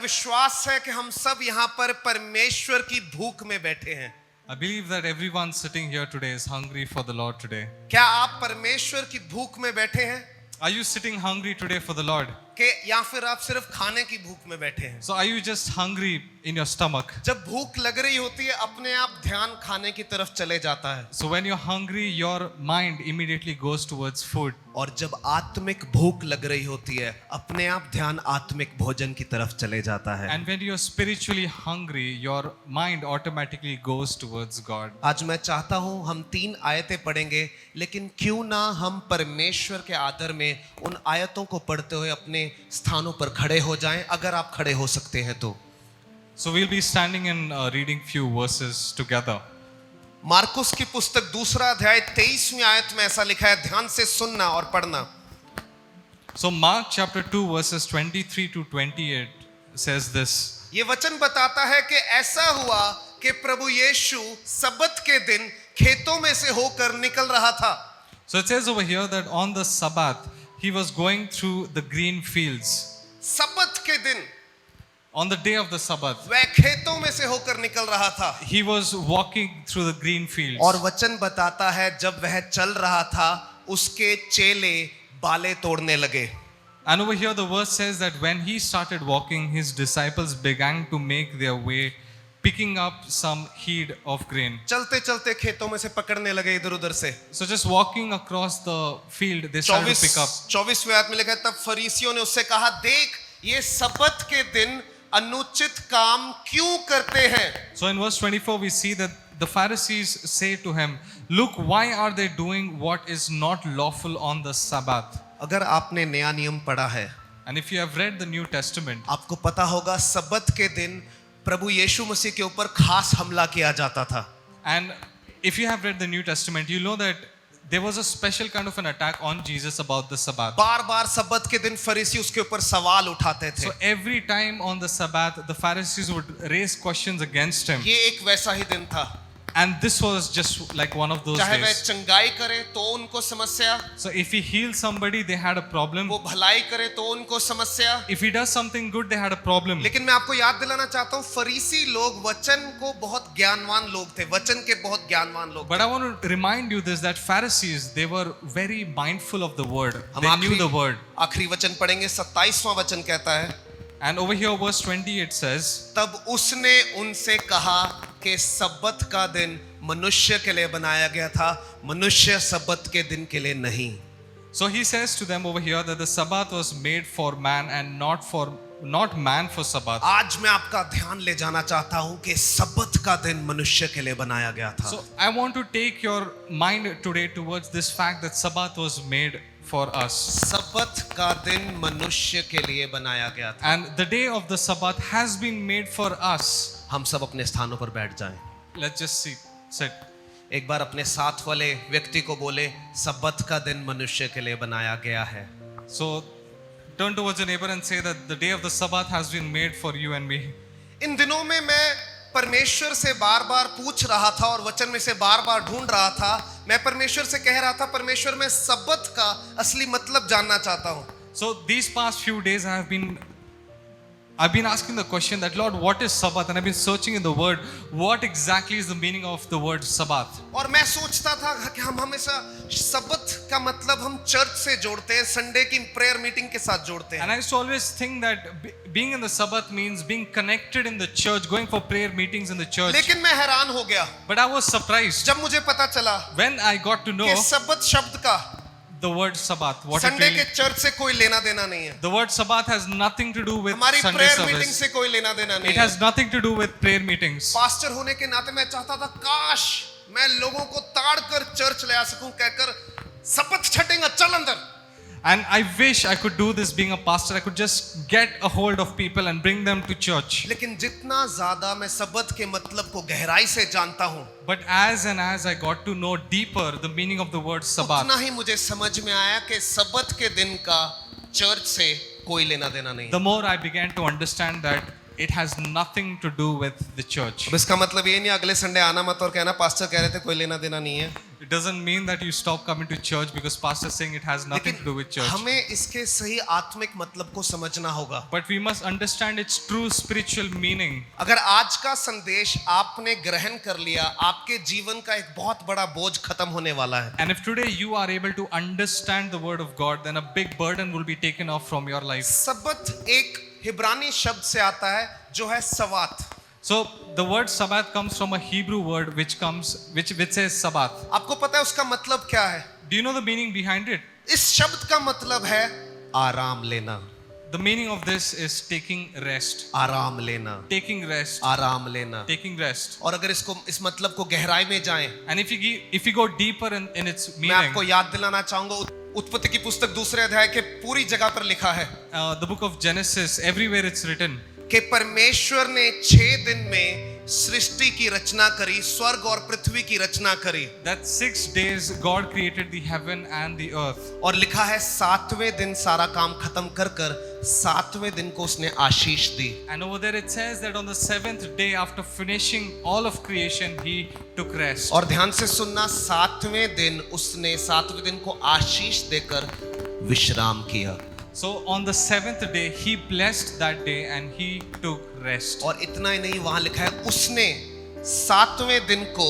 विश्वास है कि हम सब यहाँ पर परमेश्वर की भूख में बैठे हैं। I believe that everyone sitting here today is hungry for the Lord today. क्या आप परमेश्वर की भूख में बैठे हैं Are you sitting hungry today for the Lord? कि या फिर आप सिर्फ खाने की भूख में बैठे हैं? So are you just hungry in your stomach? जब भूख लग रही होती है अपने आप ध्यान खाने की तरफ चले जाता है, So when you're hungry, your mind immediately goes towards food. और जब आत्मिक भूख लग रही होती है अपने आप ध्यान आत्मिक भोजन की तरफ चले जाता है। And when you're spiritually hungry, your mind automatically goes towards God. आज मैं चाहता हूं हम 3 आयतें पढ़ेंगे, लेकिन क्यों ना हम परमेश्वर के आदर में उन आयतों को पढ़ते हुए अपने स्थानों पर खड़े हो जाएं, अगर आप खड़े हो सकते हैं तो। So we'll be standing and reading few verses together. Marcus की पुस्तक 2 अध्याय 23वीं आयत में ऐसा लिखा है, ध्यान से सुनना और पढ़ना। So Mark chapter 2 verses 23 to 28 says this. ये वचन बताता है कि ऐसा हुआ कि प्रभु यीशु सब्बत के दिन खेतों में से होकर निकल रहा था। So it says over here that on the Sabbath he was going through the green fields. सब्बत के दिन On the day of the Sabbath, वह खेतों में से होकर निकल रहा था। he was walking through the green fields. और वचन बताता है जब वह चल रहा था उसके चेले बाले तोड़ने लगे। And over here the verse says that when he started walking, his disciples began to make their way, picking up some head of grain. चलते चलते खेतों में से पकड़ने लगे इधर उधर से। So just walking across the field, they started to pick up. 24वें आयत में लिखा है, तब फरीसियों ने उससे कहा, देख ये सब्बत के दिन अनुचित काम क्यों करते हैं? So in verse 24 we see that the Pharisees say to him, look, why are they doing what is not lawful on the Sabbath? अगर आपने नया नियम पढ़ा है, And if you have read the New Testament, आपको पता होगा सब्बत के दिन प्रभु यीशु मसीह के ऊपर खास हमला किया जाता था। and if you have read the New Testament, you know that there was a special kind of an attack on Jesus about the Sabbath. बार-बार सब्बत के दिन फरीसी उसके ऊपर सवाल उठाते थे। So every time on the Sabbath, the Pharisees would raise questions against him. ये एक वैसा ही दिन था। And this was just like one of those चाहे वह days. चंगाई करे तो उनको समस्या, So if he heals somebody, they had a problem. वो भलाई करे तो उनको समस्या। If he does something good, they had a problem. लेकिन मैं आपको याद दिलाना चाहता हूँ, फरीसी लोग वचन को बहुत ज्ञानवान लोग थे, वचन के बहुत ज्ञानवान लोग But I want to remind you this, that Pharisees, they were very mindful of the word. हम They knew the word. आखिरी वचन पढ़ेंगे, 27वां वचन कहता है, And over here, verse 28 says, तब उसने उनसे कहा कि सब्बत का दिन मनुष्य के लिए बनाया गया था, मनुष्य सब्बत के दिन के लिए नहीं। so he says to them over here that the Sabbath was made for man and not man for Sabbath. आज मैं आपका ध्यान ले जाना चाहता हूं कि सब्बत का दिन मनुष्य के लिए बनाया गया था। So I want to take your mind today towards this fact that Sabbath was made for us. सब्बत का दिन मनुष्य के लिए बनाया गया था। And the day of the Sabbath has been made for us. हम सब अपने स्थानों पर बैठ जाएं। Let's just sit. एक बार अपने साथ वाले व्यक्ति को बोले, सब्बत का दिन मनुष्य के लिए बनाया गया है। So turn towards your neighbor and say that the day of the Sabbath has been made for you and me. इन दिनों में मैं परमेश्वर से बार-बार पूछ रहा था और वचन में से बार-बार ढूंढ रहा था। मैं परमेश्वर से कह रहा था, परमेश्वर मैं सब्बत का असली मतलब जानना चाहता हूँ। So these past few days I've been asking the question that, Lord, what is Sabbath? And I've been searching in the word, what exactly is the meaning of the word Sabbath? और मैं सोचता था कि हम हमेशा सब्बत का मतलब हम चर्च से जोड़ते हैं, संडे की प्रेयर मीटिंग के साथ जोड़ते हैं। And I used to always think that being in the Sabbath means being connected in the church, going for prayer meetings in the church. लेकिन मैं हैरान हो गया But I was surprised जब मुझे पता चला when I got to know कि सब्बत शब्द का the word Sabbath. What it Sunday really, के चर्च से कोई लेना देना नहीं है। the word Sabbath has nothing to do with हमारी Sunday प्रेयर मीटिंग service. से कोई लेना देना नहीं It है। has nothing to do with prayer meetings. Pastor होने के नाते मैं चाहता था काश मैं लोगों को ताड़ कर चर्च ले आ सकूं, कहकर सब्बत छटेंगे चल अंदर। And I wish I could do this being a pastor. I could just get a hold of people and bring them to church. लेकिन जितना ज्यादा मैं सब्बत के मतलब को गहराई से जानता हूं, But as I got to know deeper the meaning of the word Sabbath, उतना ही मुझे समझ में आया कि सब्बत के दिन का चर्च से कोई लेना देना नहीं है। the more I began to understand that it has nothing to do with the church. अब इसका मतलब ये नहीं अगले संडे आना मत और कहना पास्टर कह रहे थे कोई लेना देना नहीं है। It doesn't mean that you stop coming to church because pastor is saying it has nothing to do with लेकिन church. हमें इसके सही आत्मिक मतलब को समझना होगा. But we must understand its true spiritual meaning. अगर आज का संदेश आपने ग्रहण कर लिया, आपके जीवन का एक बहुत बड़ा बोझ खत्म होने वाला है. And if today you are able to understand the word of God, then a big burden will be taken off from your life. सबत एक हिब्रानी शब्द से आता है जो है Swat. So the word Sabbath comes from a Hebrew word which says Sabbath. आपको पता है उसका मतलब क्या है? Do you know the meaning behind it? इस शब्द का मतलब है आराम लेना. The meaning of this is taking rest. आराम लेना, Taking rest. आराम लेना. Taking rest. और अगर इस मतलब को गहराई में जाएं, And if you go deeper in its मैं meaning, आपको याद दिलाना चाहूंगा उत्पत्ति की पुस्तक दूसरे अध्याय के पूरी जगह पर लिखा है the book of Genesis, everywhere it's written कि परमेश्वर ने 6 दिन में सृष्टि की रचना करी, स्वर्ग और पृथ्वी की रचना करी. that 6 days God created the heaven and the earth. और लिखा है 7वें दिन सारा काम खत्म कर 7वें दिन को उसने आशीष दी. And over there it says that on the 7th day after finishing all of creation, he took rest. और ध्यान से सुनना, 7वें दिन उसने 7वें दिन को आशीष देकर विश्राम किया. So on the 7th day, he blessed that day and he took rest. और इतना ही नहीं, वहां लिखा है उसने 7वें दिन को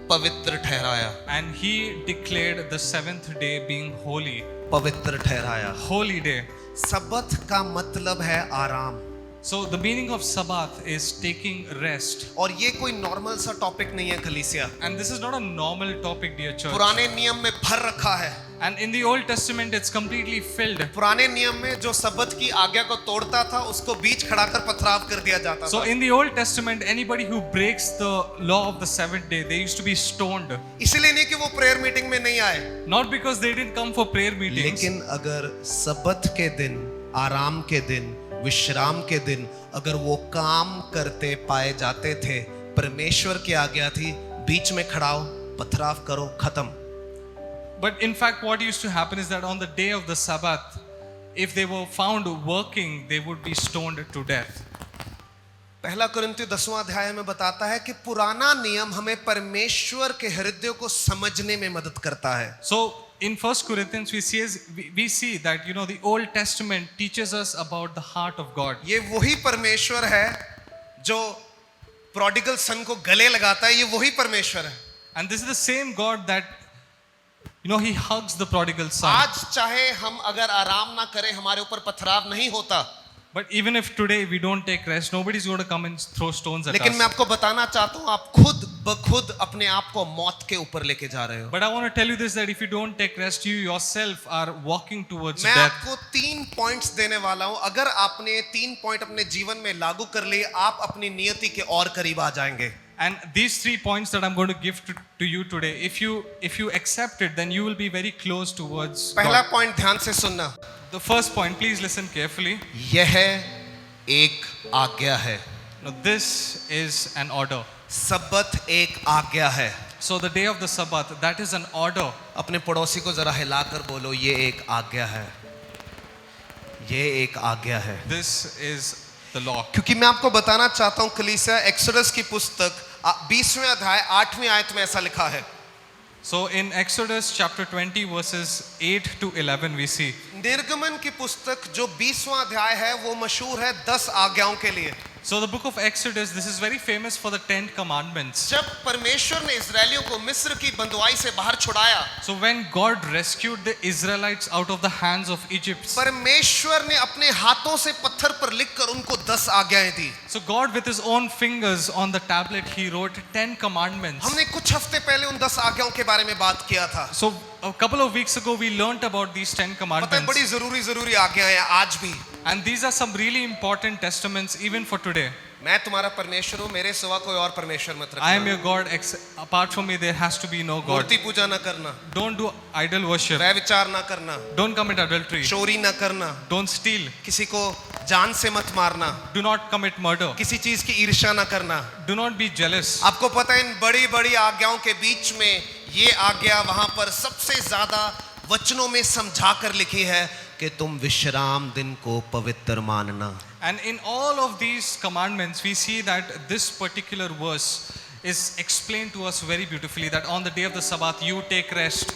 पवित्र ठहराया. And he declared the 7th day being holy. पवित्र ठहराया. Holy day. सबत का मतलब है आराम. So the meaning of Sabbath is taking rest. और ये कोई नॉर्मल सा टॉपिक नहीं है कलीसिया. And this is not a normal topic, dear church. पुराने नियम में भर रखा है. And in the Old Testament, it's completely filled. पुराने नियम में जो सबत की आज्ञा को तोड़ता था उसको बीच खड़ा कर पथराव कर दिया जाता So था. in the Old Testament, anybody who breaks the law of the 7th day, they used to be stoned. इसलिए नहीं कि वो प्रेयर मीटिंग में नहीं आए, Not because they didn't come for prayer meetings. लेकिन अगर सबत के दिन, आराम के दिन, विश्राम के दिन अगर वो काम करते पाए जाते थे, परमेश्वर की आज्ञा थी बीच में खड़ा हो, पथराव करो, खत्म. But in fact, what used to happen is that on the day of the Sabbath, if they were found working, they would be stoned to death. पहला कुरिन्थियों 10वां अध्याय में बताता है कि पुराना नियम हमें परमेश्वर के हृदय को समझने में मदद करता है. So in 1 Corinthians, we see that the Old Testament teaches us about the heart of God. ये वही परमेश्वर है जो प्रोडिगल सन को गले लगाता है. ये वही परमेश्वर है. And this is the same God that he hugs the prodigal son. आज चाहे हम अगर आराम ना करें, हमारे ऊपर पथराव नहीं होता. But even if today we don't take rest, nobody's going to come and throw stones at लेकिन मैं us. आपको बताना चाहता हूं, आप खुद बखुद अपने आप को मौत के ऊपर लेके जा रहे हो. But I want to tell you this, that if you don't take rest, you yourself are walking towards मैं death. आपको 3 पॉइंट्स देने वाला हूं. अगर आपने ये 3 पॉइंट अपने जीवन में लागू कर लिए, आप अपनी नियति के और करीब आ जाएंगे. And these 3 points that I'm going to give to you today, if you accept it, then you will be very close towards पहला God. पॉइंट ध्यान से सुनना. The first point, please listen carefully. यह एक आज्ञा है. Now, this is an order. सबत एक आज्ञा है. So the day of the Sabbath, that is an order. अपने पड़ोसी को जरा हिलाकर बोलो, ये एक आज्ञा है. ये एक आज्ञा है. This is the law. क्योंकि मैं आपको बताना चाहता हूं, कलीसिया, एक्सोडस की पुस्तक 20वें अध्याय 8वीं आयत में ऐसा लिखा है. So in Exodus chapter 20 verses 8 to 11 we see. निर्गमन की पुस्तक जो 20वां अध्याय है वो मशहूर है 10 आज्ञाओं के लिए. So the book of Exodus, this is very famous for the 10 commandments. जब परमेश्वर ने इस्राएलियों को मिस्र की बंधुआई से बाहर छुड़ाया, So when God rescued the Israelites out of the hands of Egypt, परमेश्वर ने अपने हाथों से पत्थर पर लिखकर उनको 10 आज्ञाएं दी. so God with his own fingers on the tablet, he wrote 10 commandments. हमने कुछ हफ्ते पहले उन 10 आज्ञाओं के बारे में बात किया था. So a couple of weeks ago we learnt about these 10 पता है, commandments. बड़ी जरूरी आज्ञाएं हैं आज भी. And these are some really important testaments even for today. मैं तुम्हारा परमेश्वर हूँ, मेरे सिवा कोई और परमेश्वर मत I am रखना. your God, apart from me there has to be no God. मूर्ति पूजा ना करना, Don't do idol worship. व्यभिचार ना करना, Don't commit adultery. चोरी ना करना, Don't steal. किसी को जान से मत मारना, Do not commit murder. किसी चीज की ईर्ष्या ना करना. Do not be jealous. आपको पता है, इन बड़ी बड़ी आज्ञाओं के बीच में ये आज्ञा वहां पर सबसे ज्यादा वचनों में समझा कर लिखी है कि तुम विश्राम दिन को पवित्र मानना. And in all of these commandments, we see that this particular verse is explained to us very beautifully that on the day of the Sabbath you take rest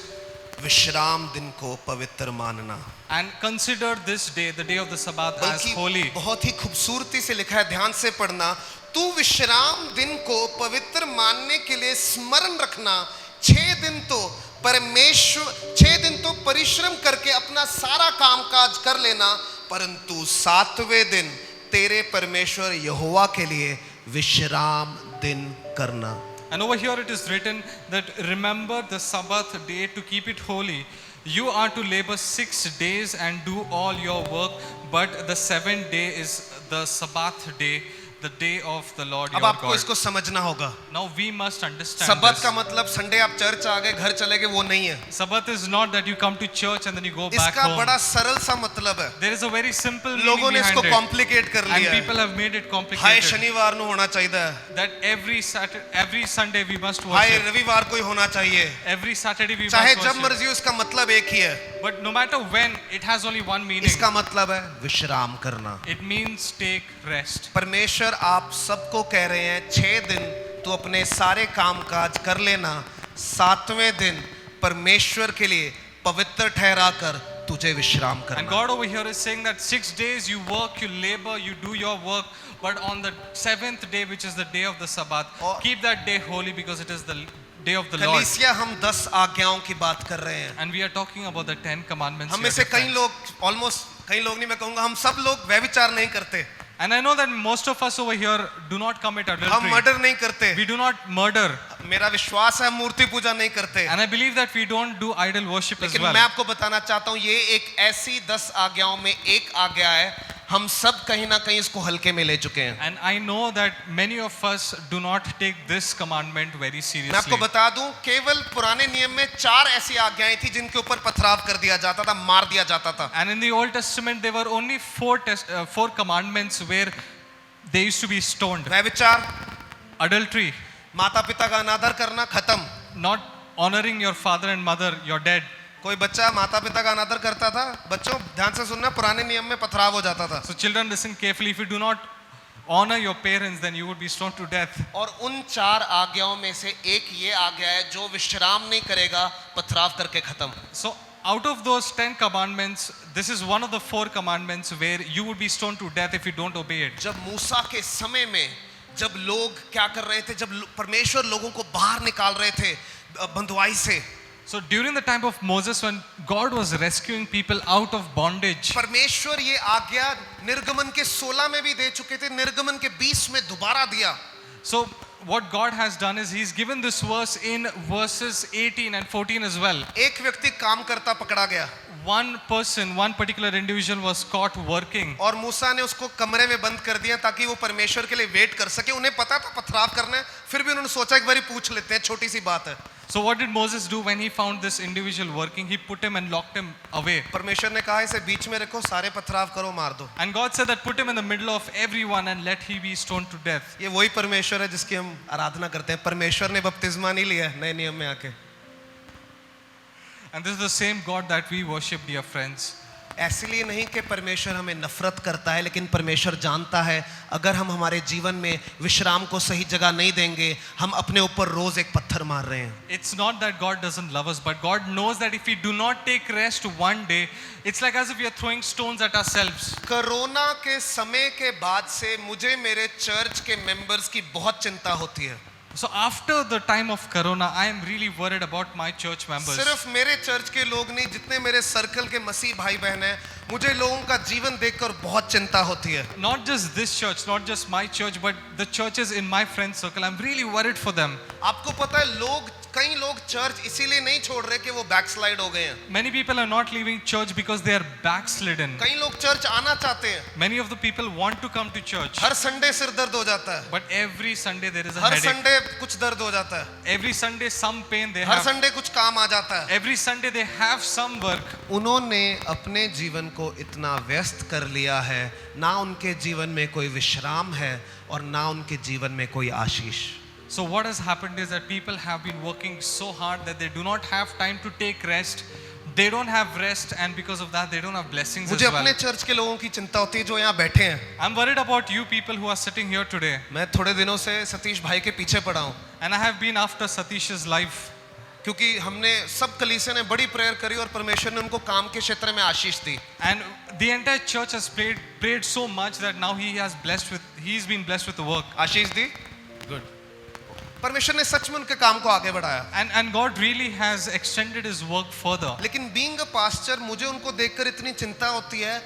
विश्राम दिन को पवित्र मानना। and consider this day, the day of the Sabbath, as बल्कि holy. बहुत ही खूबसूरती से लिखा है, ध्यान से पढ़ना, तू विश्राम दिन को पवित्र मानने के लिए स्मरण रखना। 6 दिन तो परमेश्वर 6 दिन तो परिश्रम करके अपना सारा कामकाज कर लेना, परंतु 7वें दिन तेरे परमेश्वर यहोवा के लिए विश्राम दिन करना। And over here it is written that remember the Sabbath day to keep it holy. You are to labor 6 days and do all your work, but the 7th day is the Sabbath day, the day of the Lord अब your आपको God. इसको समझना होगा। Now we must understand सब्बत this. का मतलब Sunday आप church आ गए घर चले गए वो नहीं है। Sabbath is not that you come to church and then you go back इसका home. बड़ा सरल सा मतलब है। There is a very simple meaning लोगों ने behind इसको it. कॉम्प्लिकेट कर And लिया है। people have made it hi complicated. शनिवार को होना चाहिए, That every Sunday we must hi worship. रविवार को ही होना चाहिए, Every Saturday we चाहे must जब worship. मर्जी, उसका मतलब एक ही है। But no matter when, it has only one meaning. इसका मतलब है विश्राम करना। It means take rest. परमेश्वर आप सबको कह रहे हैं 6 दिन तो अपने सारे कामकाज कर लेना, 7वें दिन परमेश्वर के लिए पवित्र ठहरा कर तुझे विश्राम And करना। God over here is saying that 6 days you work, you labor, you do your work, but on the 7th day, which is the day of the Sabbath, और- keep that day holy because it is the day of the Lord. कलीसिया हम 10 आज्ञाओं की बात कर रहे हैं। And we are talking about the 10 commandments. हम में here, से dear कई friends. लोग, ऑलमोस्ट कई लोग नहीं, मैं कहूंगा हम सब लोग व्यभिचार नहीं करते, And I know that most of us over here do not commit हम adultery. मर्डर नहीं करते, We do not murder. मेरा विश्वास है मूर्ति पूजा नहीं करते। And I believe that we don't do idol worship as लेकिन well. मैं आपको बताना चाहता हूं, ये एक ऐसी 10 आज्ञाओं में एक आज्ञा है, हम सब कहीं ना कहीं इसको हल्के में ले चुके हैं। And I know that many of us do not take this commandment very मैं seriously. आपको बता दूं, केवल पुराने नियम में 4 ऐसी आज्ञाएं थी जिनके ऊपर पथराव कर दिया जाता था, मार दिया जाता था। And in the Old Testament, there were only four commandments where they used to be stoned. व्यभिचार, Adultery, माता पिता का अनादर करना, खत्म। not honoring your father and mother, you're dead. कोई बच्चा माता पिता का अनादर करता था, बच्चों ध्यान से सुनना, पुराने नियम में पथराव हो जाता था। So children, listen carefully. If you do not honor your parents, then you would be stoned to death. और उन 4 आज्ञाओं में से एक ये आज्ञा है, जो विश्राम नहीं करेगा पथराव करके खत्म। So out of those 10 commandments, this is one of the 4 commandments where you would be stoned to death if you don't obey it. जब मूसा के समय में जब लोग क्या कर रहे थे, जब परमेश्वर लोगों को बाहर निकाल रहे थे बंधुआई से, So during the time of Moses, when God was rescuing people out of bondage, परमेश्वर ये आज्ञा निर्गमन के 16 में भी दे चुके थे, निर्गमन के 20 में दोबारा दिया। so what God has done is He's given this verse in verses 18 and 14 as well. एक व्यक्ति काम करता पकड़ा गया One person, one particular individual was caught working. और मूसा ने उसको कमरे में बंद कर दिया ताकि वो परमेश्वर के लिए वेट कर सके। उन्हें पता था पथराव करना है, फिर भी उन्होंने सोचा एक बारी पूछ लेते हैं, छोटी सी बात है। So what did Moses do when he found this individual working? He put him and locked him away. परमेश्वर ने कहा इसे बीच में रखो, सारे पथराव करो, मार दो। And God said that put him in the middle of everyone and let he be stoned to death. ये वही परमेश्वर है जिसकी हम आराधना करते हैं। परमेश्वर ने बपतिस्मा नहीं लिया है नए नियम में आके। And this is the same God that we worship, dear friends. इसलिए नहीं कि परमेश्वर हमें नफरत करता है, लेकिन परमेश्वर जानता है अगर हम हमारे जीवन में विश्राम को सही जगह नहीं देंगे, हम अपने ऊपर रोज एक पत्थर मार रहे हैं। It's not that God doesn't love us, but God knows that if we do not take rest one day, it's like as if we are throwing stones at ourselves. Corona के समय के बाद से मुझे मेरे चर्च के members की बहुत चिंता होती है। So after the time of Corona, I am really worried about my church members. सिर्फ मेरे चर्च के लोग नहीं, जितने मेरे सर्कल के मसीह भाई बहन हैं, मुझे लोगों का जीवन देखकर बहुत चिंता होती है। Not just this church, not just my church, but the churches in my friend circle. I'm really worried for them. आपको पता है कई लोग चर्च इसीलिए नहीं छोड़ रहे कि वो बैकस्लाइड हो गए हैं। Many people are not leaving church because they are backslidden. कई लोग चर्च आना चाहते हैं, Many of the people want to come to church, her Sunday सिर दर्द हो जाता है, but every Sunday there is a her headache. Sunday कुछ दर्द हो जाता है, Every Sunday some pain they her have. Sunday कुछ काम आ जाता है। Every Sunday they have some work. उन्होंने अपने जीवन को इतना व्यस्त कर लिया है, ना उनके जीवन में कोई विश्राम है और ना उनके जीवन में कोई आशीष। So what has happened is that people have been working so hard that they do not have time to take rest. They don't have rest, and because of that they don't have blessings as मुझे अपने well. Church के लोगों की चिंता होती है जो यहाँ बैठे हैं। I'm worried about you people who are sitting here today. मैं थोड़े दिनों से सतीश भाई के पीछे पड़ा हूँ। And I have been after Satish's life. क्योंकि हमने सब कलीसिया ने बड़ी प्रेयर करी और परमेश्वर ने उनको काम के क्षेत्र में आशीष दी। And the entire church has prayed so much that now he's been blessed with the work. Ashish the, good. परमेश्वर ने सच में उनके काम को आगे बढ़ाया। And God really has extended his work further. लेकिन बीइंग अ पास्टर मुझे उनको देखकर इतनी चिंता होती है,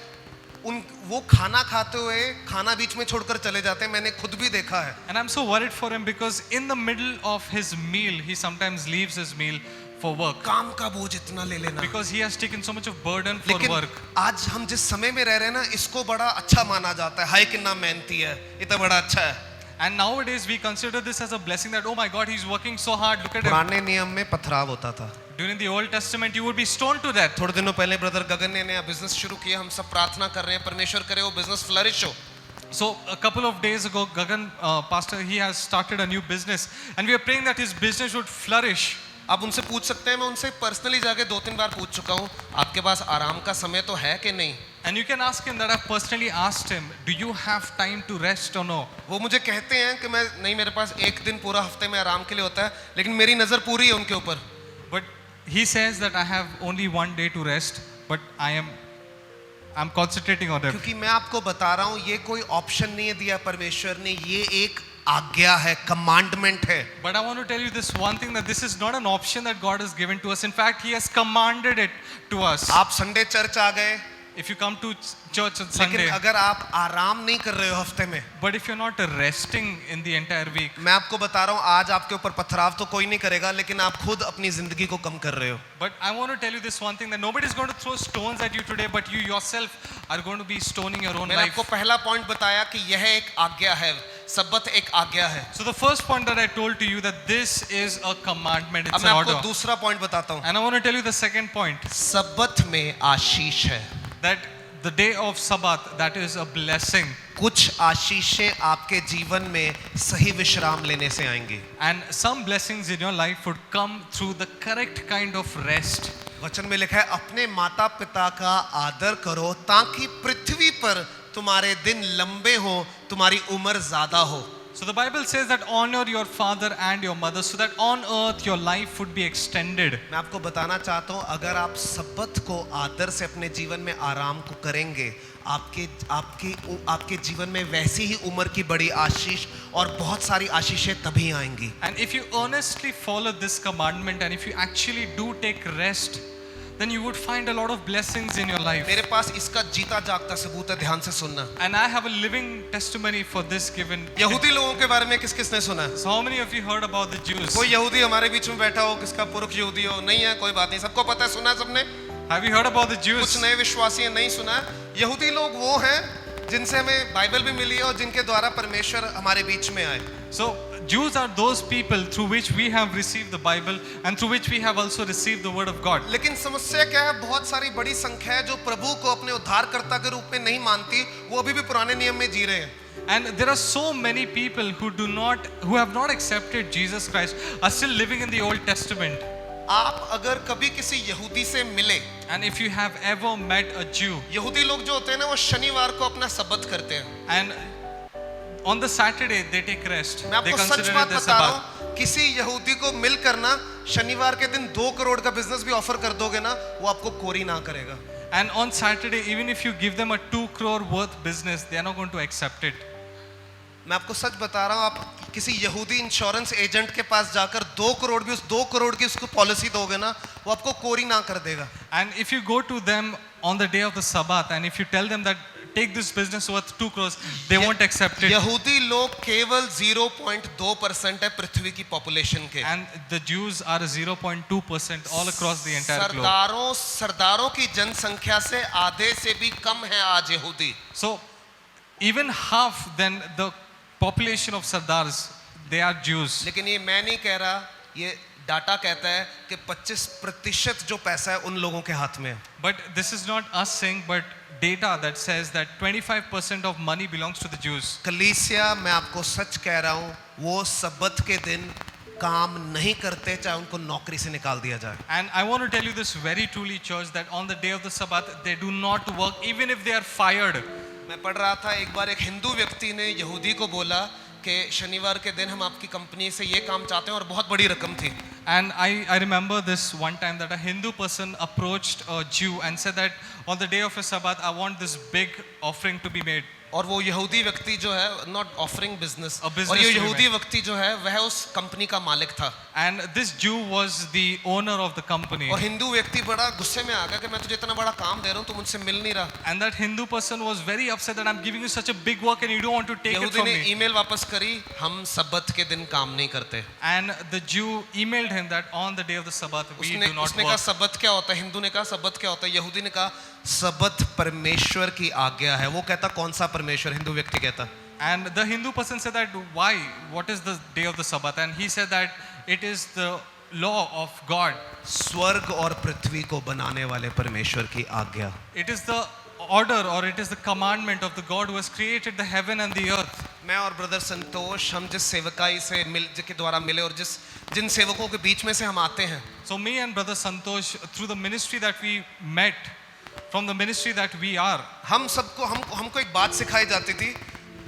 वो खाना खाते हुए खाना बीच में छोड़कर चले जाते हैं, मैंने खुद भी देखा है। And I'm so worried for him because in the middle of his meal, he sometimes leaves his meal for work. काम का बोझ इतना ले लेना। Because he has taken so much of burden for लेकिन work. आज हम जिस समय में रह रहे हैं ना, इसको बड़ा अच्छा माना जाता है। हाय कितना मेहनती है, ये तो बड़ा अच्छा है। And nowadays we consider this as a blessing that, oh my God, he's working so hard, look at him. पुराने नियम में पथराव होता था। During the Old Testament, you would be stoned to death. थोड़े दिनों पहले ब्रदर गगन ने नया बिजनेस शुरू किया, हम सब प्रार्थना कर रहे हैं परमेश्वर करे वो बिजनेस फ्लरिश हो। So a couple of days ago, Gagan, pastor, he has started a new business, and we are praying that his business would flourish. आप उनसे पूछ सकते हैं, मैं उनसे पर्सनली जाके 2-3 बार पूछ चुका हूँ, आपके पास आराम का समय तो है कि नहीं? And you can ask him that I've personally asked him, do you have time to rest or no? वो मुझे कहते हैं कि मैं नहीं, मेरे पास एक दिन पूरा हफ्ते में आराम के लिए होता है, लेकिन मेरी नज़र पूरी है उनके ऊपर। But he says that I have only one day to rest, but I'm concentrating on it. क्योंकि मैं आपको बता रहा हूँ, ये कोई ऑप्शन नहीं है दिया परमेश्वर ने, ये एक आज्ञा है, कमांडमेंट है। But I want to tell you this one thing, that this is not an option that God has given to us. In fact, he has commanded it to us. आप संडे चर्च आ गए, If you come to church on लेकिन Sunday, अगर आप आराम नहीं कर रहे हो हफ्ते में, but if you're not resting in the entire week, मैं आपको बता रहा हूँ, आज आपके ऊपर पथराव तो कोई नहीं करेगा, लेकिन आप खुद अपनी जिंदगी को कम कर रहे हो। but I want to tell you this one thing, that nobody is going to throw stones at you today, but you yourself are going to be stoning your own मैंने life. आपको पहला पॉइंट बताया कि यह एक आज्ञा है, सब्बत एक आज्ञा है। So the first point that I told to you, that this is a commandment, अब it's मैं an आपको order. दूसरा पॉइंट बताता हूँ, And I want to tell you the second point, सब्बत में आशीष है। that the day of Sabbath, that is a blessing. कुछ आशीषें आपके जीवन में सही विश्राम लेने से आएंगी। And some blessings in your life would come through the correct kind of rest. वचन में लिखा है, अपने माता पिता का आदर करो ताकि पृथ्वी पर तुम्हारे दिन लंबे हो, तुम्हारी उम्र ज्यादा हो। So the Bible says that honor your father and your mother, so that on earth your life would be extended. मैं आपको बताना चाहता हूँ, अगर आप सब्बत को आदर से अपने जीवन में आराम को करेंगे, आपके जीवन में वैसी ही उम्र की बड़ी आशीष और बहुत सारी आशीषें तभी आएंगी। And if you earnestly follow this commandment, and if you actually do take rest, then you would find a lot of blessings in your life. मेरे पास इसका जीता जागता सबूत है, ध्यान से सुनना। And I have a living testimony for this given. यहूदी लोगों के बारे में किसने सुना है? So how many of you heard about the Jews? कोई यहूदी हमारे बीच में बैठा हो, किसका पुरुष यहूदी हो? नहीं है, कोई बात नहीं, सबको पता है, सुना है सबने? Have you heard about the कुछ Jews? नए विश्वासी हैं, नहीं सुना है। यहूदी लोग वो हैं जिनसे हमें बाइबल भी मिली है और जिनके द्वारा परमेश्वर हमारे बीच में आए। So Jews are those people through which we have received the Bible, and through which we have also received the word of God. लेकिन समस्या क्या है, बहुत सारी बड़ी संख्या है जो प्रभु को अपने उद्धारकर्ता के रूप में नहीं मानती, वो अभी भी पुराने नियम में जी रहे हैं। And there are so many people who have not accepted Jesus Christ, are still living in the Old Testament. आप अगर कभी किसी यहूदी से मिले, And if you have ever met a Jew, यहूदी लोग जो होते हैं ना, वो शनिवार को अपना सब्बत करते हैं। and on the Saturday they take rest, मैं they आपको सच consider बात it the बता रहा Sabbath. हूँ, किसी यहूदी को मिलकर ना शनिवार के दिन 2 करोड़ का बिजनेस भी ऑफर कर दोगे ना, वो आपको कोरी ना करेगा। And on Saturday, even if you give them a 2 crore worth business, they are not going to accept it. मैं आपको सच बता रहा हूँ, आप किसी यहूदी इंश्योरेंस एजेंट के पास जाकर 2 करोड़ भी, उस 2 करोड़ की उसको पॉलिसी दोगे ना, वो आपको कोरी ना कर देगा। And if you go to them on the day of the Sabbath, and if you tell them that take this business worth 2 crores, they won't accept it. यहूदी लोग केवल 0.2% है पृथ्वी की पॉपुलेशन के। And the Jews are 0.2% all across the entire globe. सरदारों की जनसंख्या से आधे से भी कम है आज यहूदी। So even half then the population of Sardars, they are Jews. लेकिन ये मैं नहीं कह रहा, ये डाटा कहता है कि 25% जो पैसा है उन लोगों के हाथ में है। But this is not us saying, but data that says that 25% of money belongs to the Jews. कलीसिया, मैं आपको सच कह रहा हूँ, वो सब्बत के दिन काम नहीं करते, चाहे उनको नौकरी से निकाल दिया जाए। And I want to tell you this very truly, church, that on the day of the Sabbath they do not work even if they are fired. मैं पढ़ रहा था, एक बार एक हिंदू व्यक्ति ने यहूदी को बोला कि शनिवार के दिन हम आपकी कंपनी से ये काम चाहते हैं, और बहुत बड़ी रकम थी. And I remember this one time that a Hindu person approached a Jew and said that on the day of a Sabbath, I want this big offering to be made. और वो यहूदी व्यक्ति जो है, not offering business, A business और ये to be यहूदी व्यक्ति जो है वह उस कंपनी का मालिक था. And this Jew was the owner of the company. और हिंदू व्यक्ति बड़ा गुस्से में आ गया कि मैं तुझे इतना बड़ा काम दे रहा हूँ, तू मुझसे मिल नहीं रहा. And that Hindu person was very upset that I'm giving you such a big work and you don't want to take it यहूदी from ने me. ईमेल वापस करी, हम सब्बत के दिन काम नहीं करते. And the Jew emailed him that on the day of the Sabbath we do not उसने कहा work. सब्बत क्या होता है. हिंदू ने कहा सब्बत क्या होता है. यहूदी ने कहा सब्बत परमेश्वर की आज्ञा है. वो कहता कौन सा परमेश्वर? हिंदू व्यक्ति कहता. And the Hindu person said that why? What is the day of the Sabbath? And he said that it is the law of God. स्वर्ग और पृथ्वी को बनाने वाले परमेश्वर की आज्ञा. It is the order or it is the commandment of the God who has created the heaven and the earth. मैं और ब्रदर संतोष हम जिस सेवकाई से के द्वारा मिले और जिन सेवकों के बीच में से हम आते हैं, So me and brother Santosh, through the ministry that we met, from the ministry that we are, हम सबको हमको एक बात सिखाई जाती थी,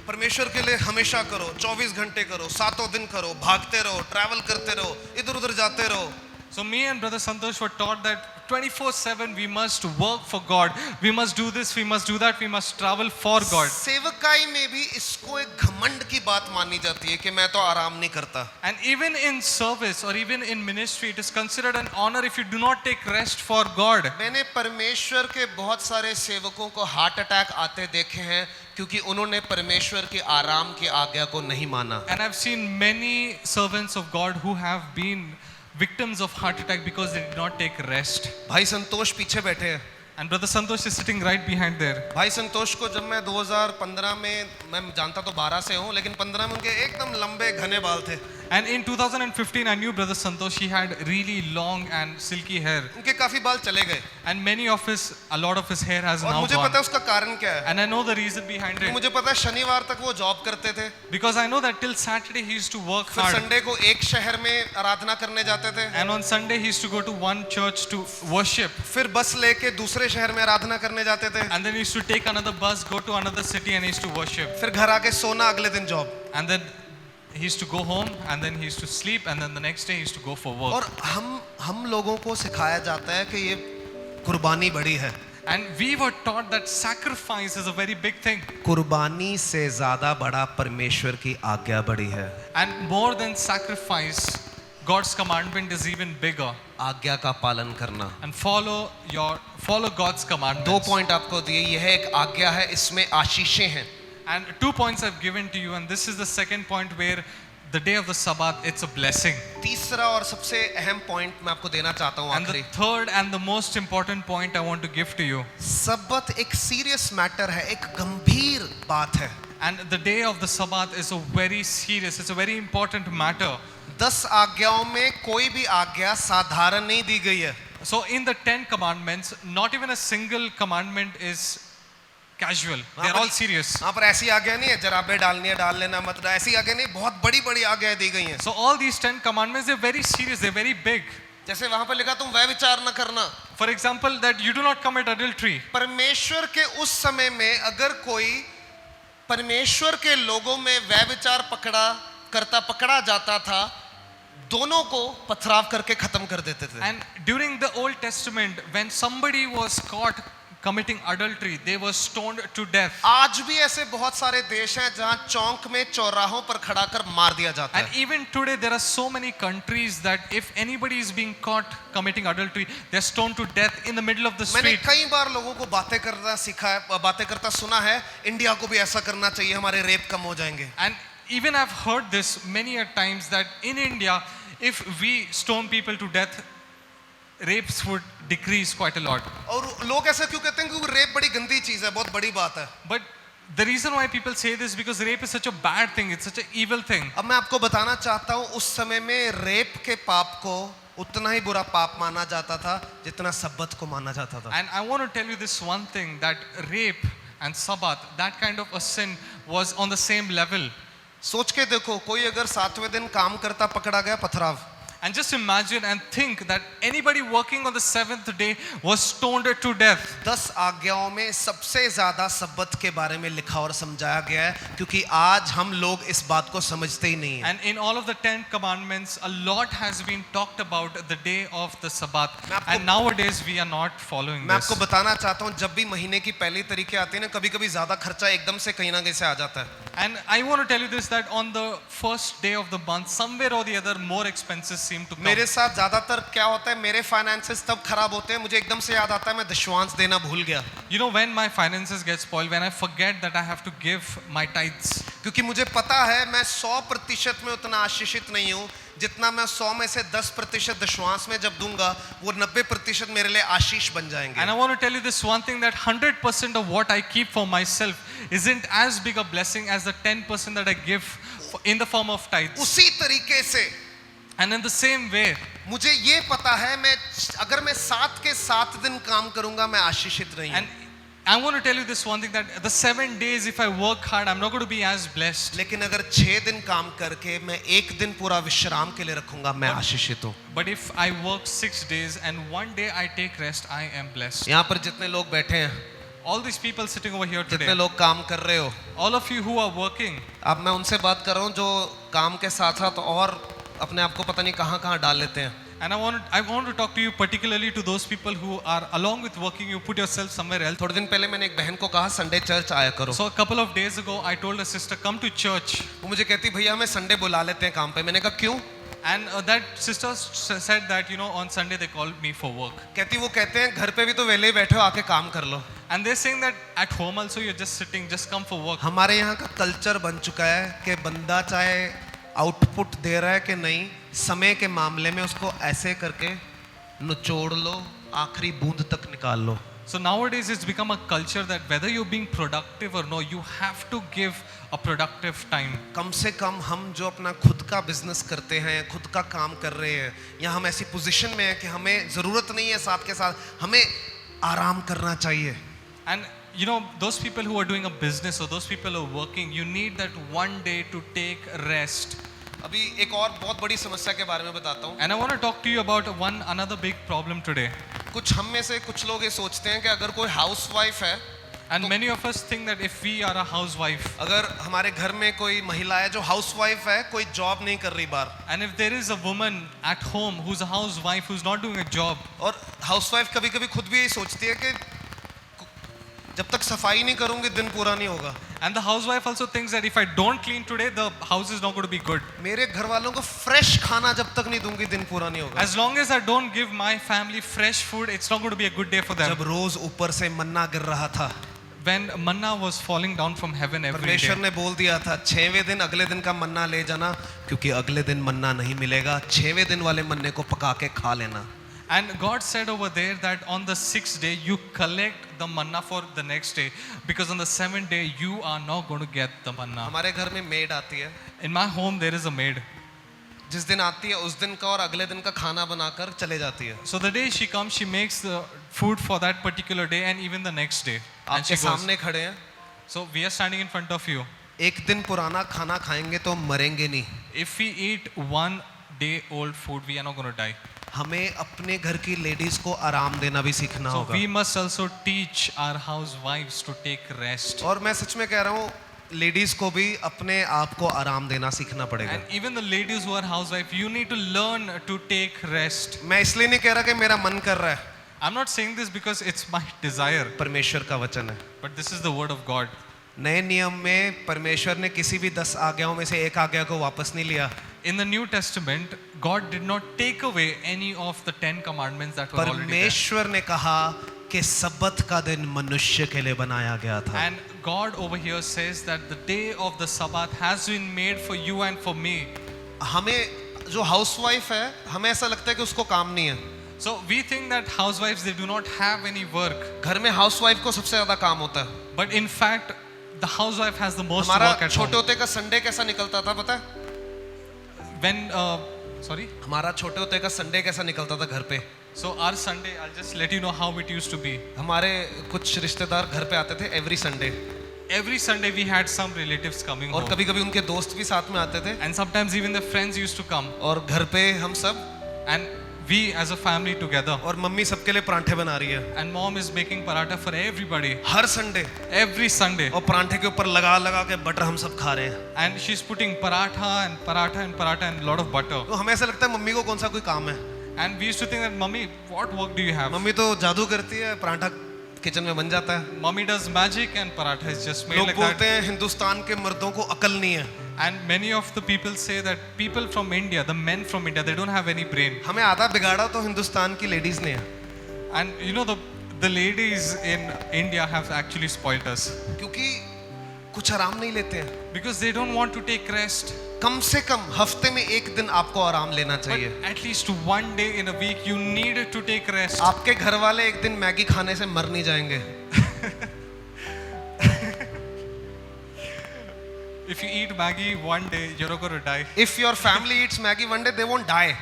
परमेश्वर के लिए हमेशा करो, 24 घंटे करो, 7 दिन करो, भागते रहो, ट्रैवल करते रहो, इधर उधर जाते रहो. so me and brother Santosh were taught that 24/7 we must work for God. We must do this, we must do that, we must travel for God. सेवकाई में भी इसको एक घमंड की बात मानी जाती है कि मैं तो आराम नहीं करता. And even in service or even in ministry, it is considered an honor if you do not take rest for God. मैंने परमेश्वर के बहुत सारे सेवकों को हार्ट अटैक आते देखे हैं क्योंकि उन्होंने परमेश्वर की आराम की आज्ञा को नहीं माना. And I've seen many servants of God who have been victims of heart attack because they did not take rest. भाई संतोष पीछे बैठे हैं. And brother Santosh is sitting right behind there. भाई संतोष को जब मैं 2015 में, मैं जानता तो 12 से हूँ, लेकिन 15 में उनके एकदम लंबे घने बाल थे. And in 2015 I knew brother Santosh. He had really long and silky hair. उनके काफी बाल चले गए. And a lot of his hair has और now मुझे gone. पता है उसका कारण क्या है. And I know the reason behind it. मुझे पता है शनिवार तक वो जॉब करते थे. Because I know that till Saturday he used to work फिर hard. संडे को एक शहर में आराधना करने जाते थे. And on Sunday he used to go to one church to worship. फिर बस लेके दूसरे शहर में आराधना करने जाते थे. And then he used to take another bus, go to another city and he used to worship. फिर घर आके सोना, अगले दिन job. And then he used to go home and then he used to sleep and then the next day he used to go for work. और हम लोगों को सिखाया जाता है कि ये कुर्बानी बड़ी है. And we were taught that sacrifice is a very big thing. कुर्बानी से ज्यादा बड़ा परमेश्वर की आज्ञा बड़ी है. And more than sacrifice, God's commandment is even bigger. आज्ञा का पालन करना. And follow God's commandments. 2 point आपको दिए. यह एक आज्ञा है, इसमें आशीषें हैं. And 2 points I've given to you, and this is the second point where the day of the Sabbath, it's a blessing. तीसरा और सबसे अहम पॉइंट मैं आपको देना चाहता हूँ And the आखिरी. third and the most important point I want to give to you. सब्बत एक सीरियस मैटर है, एक गंभीर बात है. And the day of the Sabbath is a very serious, it's a very important matter. 10 आज्ञाओं में कोई भी आज्ञा साधारण नहीं दी गई है. So in the 10 commandments, not even a single commandment is casual. They're all serious. यहाँ पर ऐसी आज्ञा नहीं है, जराबे डालनी है डाल लेना मत, ऐसी आज्ञा नहीं, बहुत बड़ी बड़ी आज्ञाएं दी गई हैं. So all these 10 commandments, they're very serious, they're very big. जैसे वहां पर लिखा तुम वह विचार न करना. For example, that you do not commit adultery. परमेश्वर के उस समय में अगर कोई परमेश्वर के लोगों में वह विचार पकड़ा जाता था, दोनों को पथराव करके खत्म कर देते थे. And during the Old Testament, when somebody was caught committing adultery, they were stoned to death. आज भी ऐसे बहुत सारे देश हैं जहां चौक में चौराहों पर खड़ा कर मार दिया जाता And है. even today, there are so many countries that if anybody is being caught committing adultery, they're stoned to death in the middle of the मैंने street. कई बार लोगों को बातें करता सुना है, इंडिया को भी ऐसा करना चाहिए, हमारे रेप कम हो जाएंगे. And even I've heard this many a times that in India, if we stone people to death, rapes would decrease quite a lot. और लोग ऐसा क्यों कहते हैं? क्योंकि रेप बड़ी गंदी चीज है, बहुत बड़ी बात है. But the reason why people say this because rape is such a bad thing, it's such an evil thing. अब मैं आपको बताना चाहता हूँ, उस समय में रेप के पाप को उतना ही बुरा पाप माना जाता था जितना सब्बत को माना जाता था. And I want to tell you this one thing, that rape and Sabbath, that kind of a sin was on the same level. सोच के देखो, कोई अगर 7वें दिन काम करता पकड़ा गया, पथराव. And just imagine and think that anybody working on the seventh day was stoned to death. 10 आज्ञाओं में सबसे ज्यादा सब्बत के बारे में लिखा और समझाया गया है, क्योंकि आज हम लोग इस बात को समझते ही नहीं है। And in all of the 10 commandments, a lot has been talked about the day of the Sabbath. And nowadays we are not following मैं this. आपको बताना चाहता हूँ, जब भी महीने की पहली तारीखें आती है ना, कभी कभी ज्यादा खर्चा एकदम से कहीं ना कहीं से आ जाता है। And I want to tell you this, that on the first day of the month, somewhere or the other, more expenses seem to come. मेरे साथ ज्यादातर क्या होता है, मेरे फाइनेंसेस तब खराब होते हैं, मुझे एकदम से याद आता है मैं दशवांश देना भूल गया। You know, when my finances get spoiled, when I forget that I have to give my tithes. क्योंकि मुझे पता है मैं 100% में उतना आशीषित नहीं हूँ जितना मैं 100 में से 10% दशवांश में जब दूंगा, वो 90% मेरे लिए आशीष बन जाएंगे। And I want to tell you this one thing, that 100% of what I keep for myself isn't as big a blessing as the 10% that I give in the form of tithes. उसी तरीके से And in the same way, मुझे ये पता है, मैं अगर मैं 7 के 7 दिन काम करूंगा मैं आशीषित नहीं हूँ। and I want to tell you this one thing, that the 7 days if I work hard, I'm not going to be as blessed. लेकिन अगर 6 दिन काम करके मैं एक दिन पूरा विश्राम के लिए रखूंगा, मैं आशीषित हूँ। But if I work 6 days and one day I take rest, I am blessed. यहाँ पर जितने लोग बैठे हैं, All these people sitting over here जितने today, लोग काम कर रहे हो, all of you who are working, अब मैं उनसे बात कर रहा हूँ जो काम के साथ साथ और अपने आप को पता नहीं कहाँ कहाँ डाल लेते हैं। and I want to talk to you particularly to those people who are along with working, you put yourself somewhere else. थोड़े दिन पहले मैंने एक बहन को कहा संडे चर्च आया करो। So a couple of days ago, I told a sister, come to church. वो मुझे कहती भैया हमें संडे बुला लेते हैं काम पे। मैंने कहा क्यों? And that sister said that, you know, on Sunday they called me for work. कहती वो कहते हैं घर पे भी तो वेले ही बैठे हो, आके काम कर लो। And they're saying that at home also you're just sitting, just come for work. हमारे यहाँ का कल्चर बन चुका है कि बंदा चाहे आउटपुट दे रहा है कि नहीं, समय के मामले में उसको ऐसे करके निचोड़ लो, आखिरी बूंद तक निकाल लो। So nowadays it's become a culture that whether you're being productive or no, you have to give a productive time. कम से कम हम जो अपना खुद का बिजनेस करते हैं, खुद का काम कर रहे हैं, या हम ऐसी पोजीशन में हैं कि हमें ज़रूरत नहीं है, साथ के साथ हमें आराम करना चाहिए। And you know, those people who are doing a business or those people who are working, you need that one day to take rest. अभी एक और बहुत बड़ी समस्या के बारे में बताता हूँ। And I want to talk to you about another big problem today. कुछ हम में से कुछ लोग ये सोचते हैं कि अगर कोई हाउसवाइफ है, And many of us think that if we are a housewife, अगर हमारे घर में कोई महिला है जो हाउसवाइफ है, कोई जॉब नहीं कर रही बाहर, and if there is a woman at home who's a housewife who's not doing a job, और हाउसवाइफ कभी कभी खुद भी यही सोचती है कि जब तक सफाई नहीं करूंगी दिन पूरा नहीं होगा। and the housewife also thinks that if I don't clean today, the house is not going to be good. मेरे घर वालों को फ्रेश खाना जब तक नहीं दूंगी दिन पूरा नहीं होगा। As long as I don't give my family fresh food, it's not going to be a good day for them. जब रोज ऊपर से मन्ना गिर रहा था, When manna was falling down from heaven every परमेश्वर day, ने बोल दिया था 6वें दिन अगले दिन का मन्ना ले जाना, क्योंकि अगले दिन मन्ना नहीं मिलेगा, 6वें दिन वाले मन्ने को पका के खा लेना। and God said over there that on the 6th day you collect the manna for the next day, because on the 7th day you are not going to get the manna. हमारे घर में made आती है, In my home there is a maid. जिस दिन आती है उस दिन का और अगले दिन का खाना बनाकर चले जाती है। So the day she comes, she makes the food for that particular day and even the next day. And आपके she goes. सामने खड़े हैं, So we are standing in front of you. एक दिन पुराना खाना खाएंगे तो मरेंगे नहीं। If we eat one day old food, we are not going to die. हमें अपने घर की लेडीज को आराम देना भी सीखना So होगा। we must also teach our housewives to take rest. और मैं सच में कह रहा हूँ, लेडीज को भी अपने आप को आराम देना सीखना पड़ेगा। And even the ladies who are housewife, you need to learn to take rest. मैं इसलिए नहीं कह रहा कि मेरा मन कर रहा है, I'm not saying this because it's my desire, परमेश्वर का वचन है। but this is the word of God. नए नियम में परमेश्वर ने किसी भी 10 आज्ञाओं में से एक आज्ञा को वापस नहीं लिया। In the New Testament, God did not take away any of the 10 commandments that were already there. परमेश्वर ने कहा कि सब्बत का दिन मनुष्य के लिए बनाया गया था। And God over here says that the day of the Sabbath has been made for you and for me. हमें जो हाउसवाइफ है, हमें ऐसा लगता है कि उसको काम नहीं है। So we think that housewives, they do not have any work. घर में हाउसवाइफ को सबसे ज्यादा काम होता है। But in fact, the housewife has the most हमारा work at छोटे home. होते का संडे कैसा निकलता था पता है? When, sorry? हमारा छोटे होते का संडे कैसा निकलता था घर पे? So our Sunday, I'll just let you know how it used to be. हमारे कुछ रिश्तेदार घर पे आते थे every Sunday. every Sunday we had some relatives coming और home. कभी कभी उनके दोस्त भी साथ में आते थे And sometimes even the friends used to come. और घर पे हम सब And we as a family together. और मम्मी सबके लिए परांठे बना रही है And mom is making paratha for everybody. Her Sunday Every Sunday. और परांठे के ऊपर लगा लगा के बटर हम सब खा रहे हैं And she's putting paratha and paratha and paratha and a lot of butter. तो हमें ऐसा लगता है मम्मी को कौन सा कोई काम है And we used to think that, Mummy, what work do you have? Mummy तो जादू करती है परांठा किचन में बन जाता है Mummy does magic and paratha is just made लोग like बोलते that. हैं हिंदुस्तान के मर्दों को अकल नहीं है And many of the people say that people from India, the men from India, they don't have any brain. हमें आधा बिगाड़ा तो हिंदुस्तान की लेडीज ने है And you know, the ladies in India have actually spoiled us. क्योंकि कुछ आराम नहीं लेते हैं Because they don't want to take rest. कम से कम हफ्ते में एक दिन आपको आराम लेना But चाहिए at least one day in a week, you need to take rest. आपके घर वाले एक दिन मैगी खाने से मर नहीं जाएंगे If you eat Maggi one day, you're not going to die. If your family eats Maggi one day they won't die